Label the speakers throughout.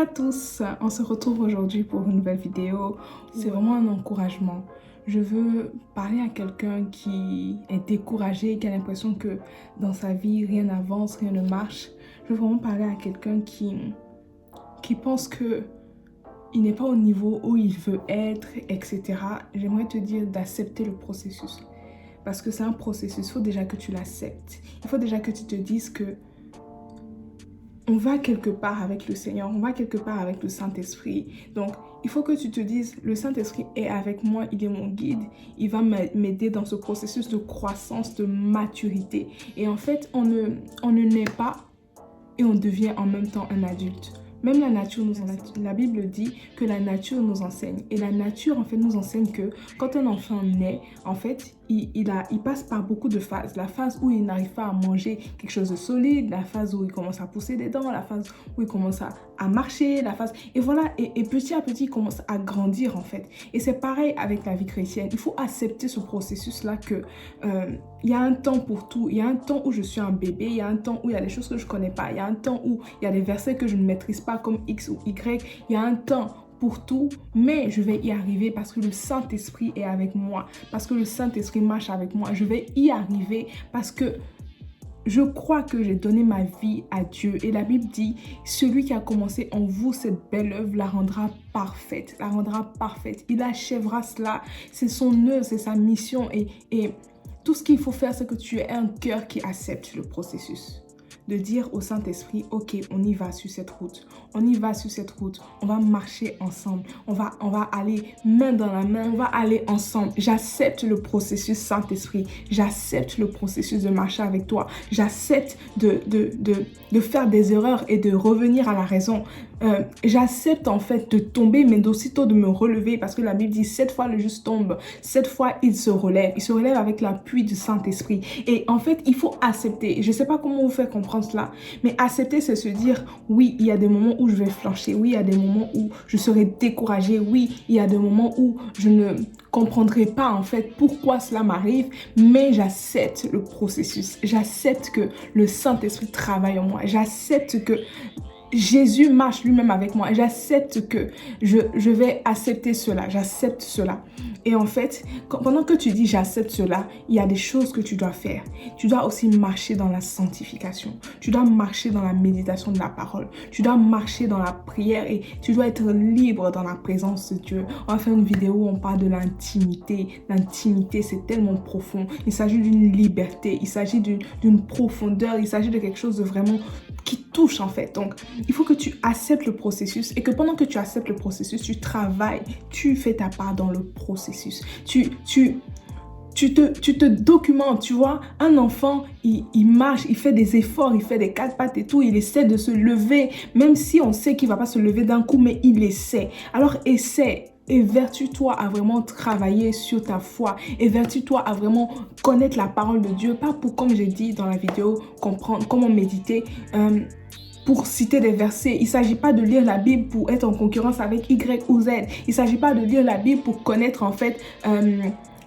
Speaker 1: à tous, on se retrouve aujourd'hui pour une nouvelle vidéo. C'est vraiment un encouragement. Je veux parler à quelqu'un qui est découragé, qui a l'impression que dans sa vie rien n'avance, rien ne marche. Je veux vraiment parler à quelqu'un qui pense que il n'est pas au niveau où il veut être, etc. J'aimerais te dire d'accepter le processus. Parce que c'est un processus, il faut déjà que tu l'acceptes. Il faut déjà que tu te dises que on va quelque part avec le Seigneur, on va quelque part avec le Saint-Esprit. Donc, il faut que tu te dises, le Saint-Esprit est avec moi, il est mon guide. Il va m'aider dans ce processus de croissance, de maturité. Et en fait, on ne naît pas et on devient en même temps un adulte. Même la nature la Bible dit que la nature nous enseigne. Et la nature, en fait, nous enseigne que quand un enfant naît, en fait, il passe par beaucoup de phases. La phase où il n'arrive pas à manger quelque chose de solide, la phase où il commence à pousser des dents, la phase où il commence à marcher, la phase... Et voilà, et petit à petit, il commence à grandir, en fait. Et c'est pareil avec la vie chrétienne. Il faut accepter ce processus-là que il y a un temps pour tout. Il y a un temps où je suis un bébé, il y a un temps où il y a des choses que je ne connais pas, il y a un temps où il y a des versets que je ne maîtrise pas comme X ou Y, il y a un temps pour tout, mais je vais y arriver parce que le Saint-Esprit est avec moi, parce que le Saint-Esprit marche avec moi. Je vais y arriver parce que je crois que j'ai donné ma vie à Dieu. Et la Bible dit, celui qui a commencé en vous cette belle œuvre la rendra parfaite, la rendra parfaite. Il achèvera cela. C'est son œuvre, c'est sa mission. Et tout ce qu'il faut faire, c'est que tu aies un cœur qui accepte le processus. De dire au Saint-Esprit, ok, on y va sur cette route. On y va sur cette route. On va marcher ensemble. On va aller main dans la main. On va aller ensemble. J'accepte le processus Saint-Esprit. J'accepte le processus de marcher avec toi. J'accepte de faire des erreurs et de revenir à la raison. J'accepte en fait de tomber, mais d'aussitôt de me relever, parce que la Bible dit 7 fois le juste tombe, 7 fois il se relève. Il se relève avec l'appui du Saint-Esprit. Et en fait, il faut accepter. Je ne sais pas comment vous faire comprendre cela, mais accepter, c'est se dire, oui, il y a des moments où je vais flancher, oui, il y a des moments où je serai découragée, oui, il y a des moments où je ne comprendrai pas en fait pourquoi cela m'arrive, mais j'accepte le processus. J'accepte que le Saint-Esprit travaille en moi. J'accepte que Jésus marche lui-même avec moi. J'accepte que je vais accepter cela. J'accepte cela. Et en fait, pendant que tu dis j'accepte cela, il y a des choses que tu dois faire. Tu dois aussi marcher dans la sanctification. Tu dois marcher dans la méditation de la parole. Tu dois marcher dans la prière et tu dois être libre dans la présence de Dieu. On va faire une vidéo où on parle de l'intimité. L'intimité, c'est tellement profond. Il s'agit d'une liberté. Il s'agit d'une profondeur. Il s'agit de quelque chose de vraiment qui touche en fait. Donc, il faut que tu acceptes le processus et que pendant que tu acceptes le processus, tu travailles, tu fais ta part dans le processus. Tu te documentes, tu vois. Un enfant, il marche, il fait des efforts, il fait des 4 pattes et tout, il essaie de se lever, même si on sait qu'il ne va pas se lever d'un coup, mais il essaie. Alors, essaie. Évertue-toi à vraiment travailler sur ta foi. Évertue-toi à vraiment connaître la parole de Dieu. Pas pour, comme j'ai dit dans la vidéo, comprendre comment méditer. Pour citer des versets, il ne s'agit pas de lire la Bible pour être en concurrence avec Y ou Z. Il ne s'agit pas de lire la Bible pour connaître en fait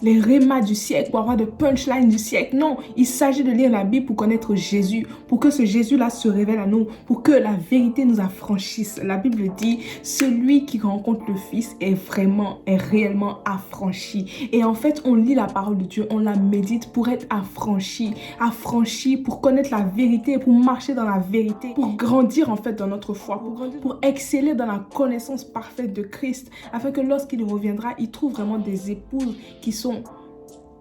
Speaker 1: les rémas du siècle, pour avoir de punchlines du siècle. Non, il s'agit de lire la Bible pour connaître Jésus, pour que ce Jésus-là se révèle à nous, pour que la vérité nous affranchisse. La Bible dit, celui qui rencontre le Fils est réellement affranchi. Et en fait, on lit la parole de Dieu, on la médite pour être affranchi, pour connaître la vérité, pour marcher dans la vérité, pour grandir en fait dans notre foi, pour exceller dans la connaissance parfaite de Christ, afin que lorsqu'il reviendra, il trouve vraiment des épouses qui sont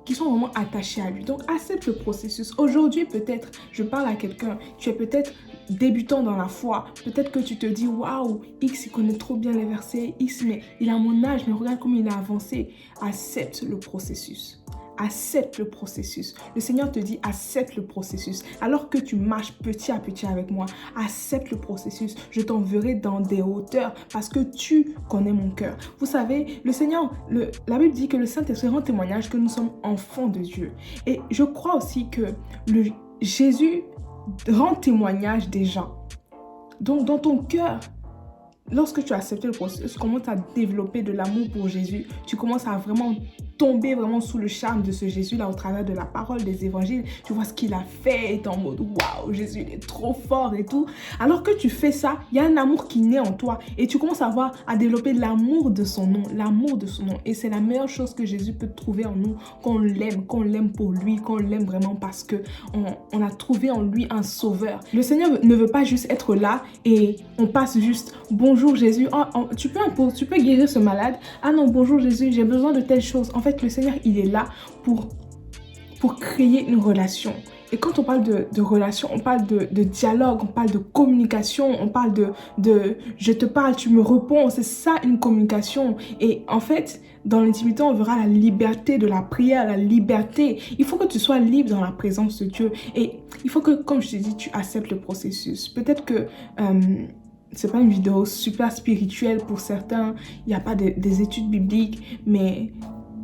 Speaker 1: vraiment attachés à lui. Donc, accepte le processus. Aujourd'hui, peut-être, je parle à quelqu'un, tu es peut-être débutant dans la foi. Peut-être que tu te dis, waouh, X, il connaît trop bien les versets. X, mais il a mon âge, mais regarde comment il a avancé. Accepte le processus. Accepte le processus. Le Seigneur te dit, accepte le processus. Alors que tu marches petit à petit avec moi, accepte le processus. Je t'enverrai dans des hauteurs parce que tu connais mon cœur. Vous savez, le Seigneur, la Bible dit que le Saint-Esprit rend témoignage que nous sommes enfants de Dieu. Et je crois aussi que Jésus rend témoignage des gens. Donc, dans ton cœur, lorsque tu as accepté le processus, tu commences à développer de l'amour pour Jésus. Tu commences à vraiment tomber vraiment sous le charme de ce Jésus-là au travers de la parole, des évangiles. Tu vois ce qu'il a fait et t'es en mode waouh, Jésus il est trop fort et tout. Alors que tu fais ça, il y a un amour qui naît en toi et tu commences à développer l'amour de son nom, l'amour de son nom. Et c'est la meilleure chose que Jésus peut trouver en nous, qu'on l'aime pour lui, qu'on l'aime vraiment parce que on a trouvé en lui un sauveur. Le Seigneur ne veut pas juste être là et on passe juste bonjour Jésus, tu peux guérir ce malade. Ah non, bonjour Jésus, j'ai besoin de telle chose. En fait, le Seigneur, il est là pour créer une relation. Et quand on parle de relation, on parle de dialogue, on parle de communication, on parle de je te parle, tu me réponds. C'est ça une communication. Et en fait, dans l'intimité, on verra la liberté de la prière, la liberté. Il faut que tu sois libre dans la présence de Dieu. Et il faut que, comme je t'ai dit, tu acceptes le processus. Peut-être que c'est pas une vidéo super spirituelle pour certains. Il n'y a pas des études bibliques, mais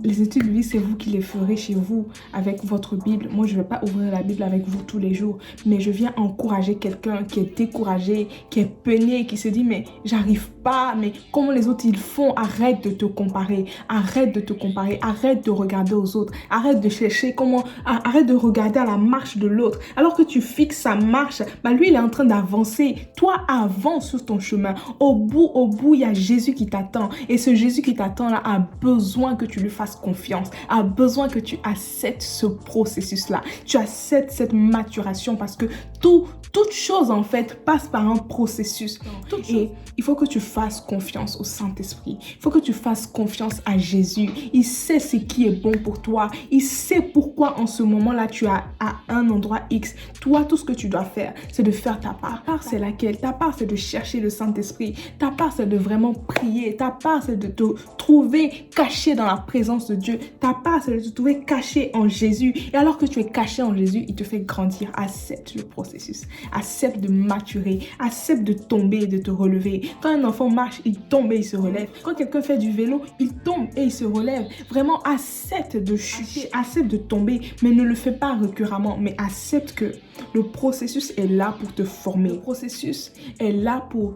Speaker 1: les études bibliques, c'est vous qui les ferez chez vous avec votre Bible. Moi, je ne vais pas ouvrir la Bible avec vous tous les jours, mais je viens encourager quelqu'un qui est découragé, qui est peiné, qui se dit « mais j'arrive pas, mais comment les autres ils font ?» Arrête de te comparer, arrête de te comparer, arrête de regarder aux autres, arrête de chercher arrête de regarder à la marche de l'autre. Alors que tu fixes sa marche, lui, il est en train d'avancer. Toi, avance sur ton chemin. Au bout, il y a Jésus qui t'attend. Et ce Jésus qui t'attend là a besoin que tu lui fasses confiance, a besoin que tu acceptes ce processus-là. Tu acceptes cette maturation parce que toute chose en fait passe par un processus. Et il faut que tu fasses confiance au Saint-Esprit. Il faut que tu fasses confiance à Jésus. Il sait ce qui est bon pour toi. Il sait pourquoi en ce moment-là tu es à un endroit X. Toi, tout ce que tu dois faire, c'est de faire ta part. Ta part, c'est laquelle? Ta part, c'est de chercher le Saint-Esprit. Ta part, c'est de vraiment prier. Ta part, c'est de te trouver caché dans la présence de Dieu. Ta part, c'est de te trouver caché en Jésus. Et alors que tu es caché en Jésus, il te fait grandir. Accepte le processus. Accepte de maturer. Accepte de tomber et de te relever. Quand un enfant marche, il tombe et il se relève. Quand quelqu'un fait du vélo, il tombe et il se relève. Vraiment, accepte de chuter, accepte de tomber, mais ne le fais pas récurrentement. Mais accepte que le processus est là pour te former. Le processus est là pour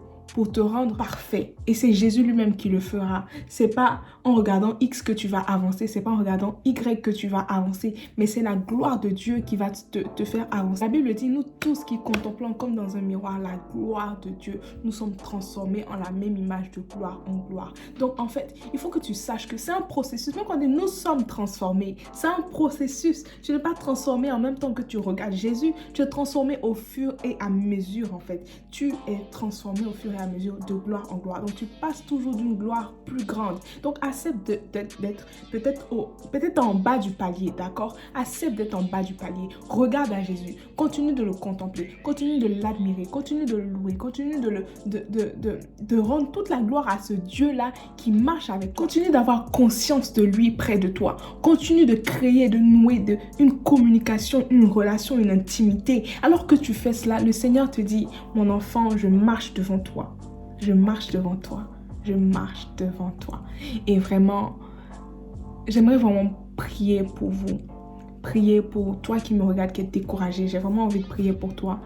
Speaker 1: te rendre parfait. Et c'est Jésus lui-même qui le fera. C'est pas en regardant X que tu vas avancer, c'est pas en regardant Y que tu vas avancer, mais c'est la gloire de Dieu qui va te faire avancer. La Bible dit, nous tous qui contemplons comme dans un miroir la gloire de Dieu, nous sommes transformés en la même image de gloire en gloire. Donc en fait, il faut que tu saches que c'est un processus. Même quand on dit nous sommes transformés, c'est un processus. Tu n'es pas transformé en même temps que tu regardes Jésus, tu es transformé au fur et à mesure en fait. Tu es transformé au fur et à mesure de gloire en gloire. Donc tu passes toujours d'une gloire plus grande. Donc accepte d'être peut-être en bas du palier, d'accord? Accepte d'être en bas du palier. Regarde à Jésus. Continue de le contempler. Continue de l'admirer. Continue de le louer. Continue de rendre toute la gloire à ce Dieu-là qui marche avec toi. Continue d'avoir conscience de lui près de toi. Continue de créer, de nouer une communication, une relation, une intimité. Alors que tu fais cela, le Seigneur te dit, mon enfant, je marche devant toi. Je marche devant toi. Je marche devant toi. Et vraiment, j'aimerais vraiment prier pour vous. Prier pour toi qui me regarde, qui est découragé. J'ai vraiment envie de prier pour toi.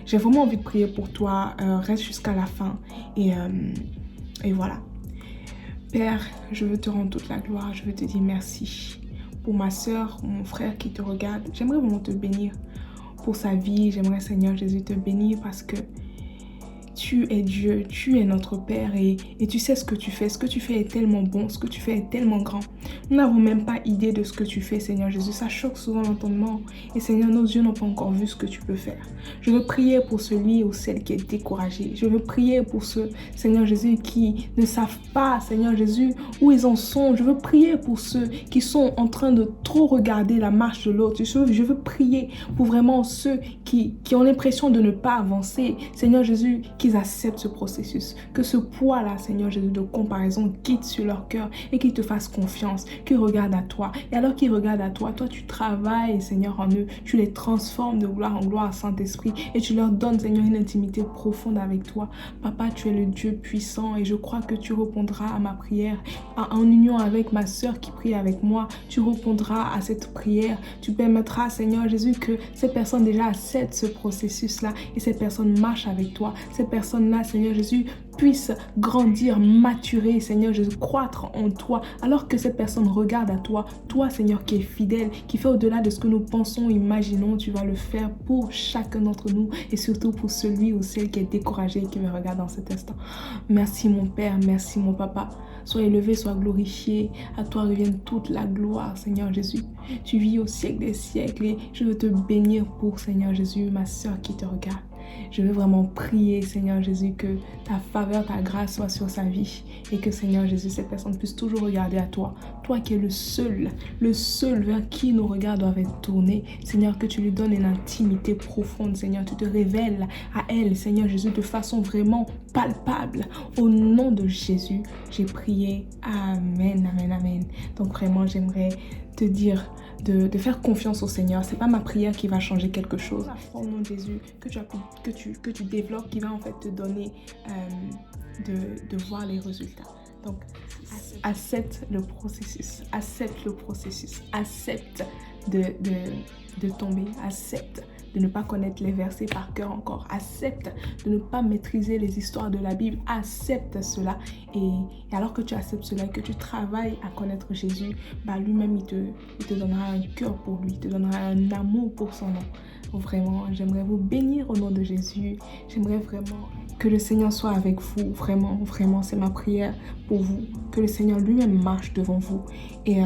Speaker 1: J'ai vraiment envie de prier pour toi. Reste jusqu'à la fin. Et voilà. Père, je veux te rendre toute la gloire. Je veux te dire merci. Pour ma soeur, mon frère qui te regarde, j'aimerais vraiment te bénir pour sa vie. J'aimerais, Seigneur Jésus, te bénir parce que tu es Dieu, tu es notre Père et tu sais ce que tu fais. Ce que tu fais est tellement bon, ce que tu fais est tellement grand. Nous n'avons même pas idée de ce que tu fais, Seigneur Jésus. Ça choque souvent l'entendement. Et Seigneur, nos yeux n'ont pas encore vu ce que tu peux faire. Je veux prier pour celui ou celle qui est découragé. Je veux prier pour ceux, Seigneur Jésus, qui ne savent pas, Seigneur Jésus, où ils en sont. Je veux prier pour ceux qui sont en train de trop regarder la marche de l'autre. Je veux prier pour vraiment ceux qui ont l'impression de ne pas avancer. Seigneur Jésus, qu'ils acceptent ce processus, que ce poids-là, Seigneur Jésus, de comparaison quitte sur leur cœur et qu'ils te fassent confiance, qu'ils regardent à toi. Et alors qu'ils regardent à toi, toi tu travailles, Seigneur, en eux, tu les transformes de gloire en gloire, Saint-Esprit, et tu leur donnes, Seigneur, une intimité profonde avec toi. Papa, tu es le Dieu puissant et je crois que tu répondras à ma prière. En union avec ma sœur qui prie avec moi, tu répondras à cette prière. Tu permettras, Seigneur Jésus, que ces personnes déjà acceptent ce processus-là et ces personnes marchent avec toi. Ces personne-là, Seigneur Jésus, puisse grandir, maturer, Seigneur Jésus, croître en toi, alors que cette personne regarde à toi, toi, Seigneur, qui est fidèle, qui fait au-delà de ce que nous pensons, imaginons, tu vas le faire pour chacun d'entre nous et surtout pour celui ou celle qui est découragé et qui me regarde dans cet instant. Merci mon Père, merci mon Papa. Sois élevé, sois glorifié. À toi revienne toute la gloire, Seigneur Jésus. Tu vis au siècle des siècles et je veux te bénir pour, Seigneur Jésus, ma sœur qui te regarde. Je veux vraiment prier, Seigneur Jésus, que ta faveur, ta grâce soit sur sa vie et que, Seigneur Jésus, cette personne puisse toujours regarder à toi. Toi qui es le seul vers qui nos regards doivent être tournés. Seigneur, que tu lui donnes une intimité profonde, Seigneur. Tu te révèles à elle, Seigneur Jésus, de façon vraiment palpable. Au nom de Jésus, j'ai prié. Amen, amen, amen. Donc vraiment, j'aimerais te dire de faire confiance au Seigneur. C'est pas ma prière qui va changer quelque chose. Au nom de Jésus, que tu développes, qui va en fait te donner de voir les résultats. Donc, accepte le processus, accepte de tomber, accepte de ne pas connaître les versets par cœur encore, accepte de ne pas maîtriser les histoires de la Bible, accepte cela et alors que tu acceptes cela et que tu travailles à connaître Jésus, lui-même il te donnera un cœur pour lui, il te donnera un amour pour son nom. Vraiment, j'aimerais vous bénir au nom de Jésus, j'aimerais vraiment que le Seigneur soit avec vous, vraiment, c'est ma prière pour vous, que le Seigneur lui-même marche devant vous et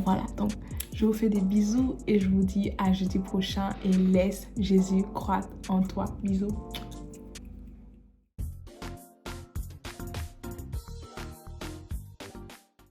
Speaker 1: voilà, donc je vous fais des bisous et je vous dis à jeudi prochain et laisse Jésus croître en toi. Bisous.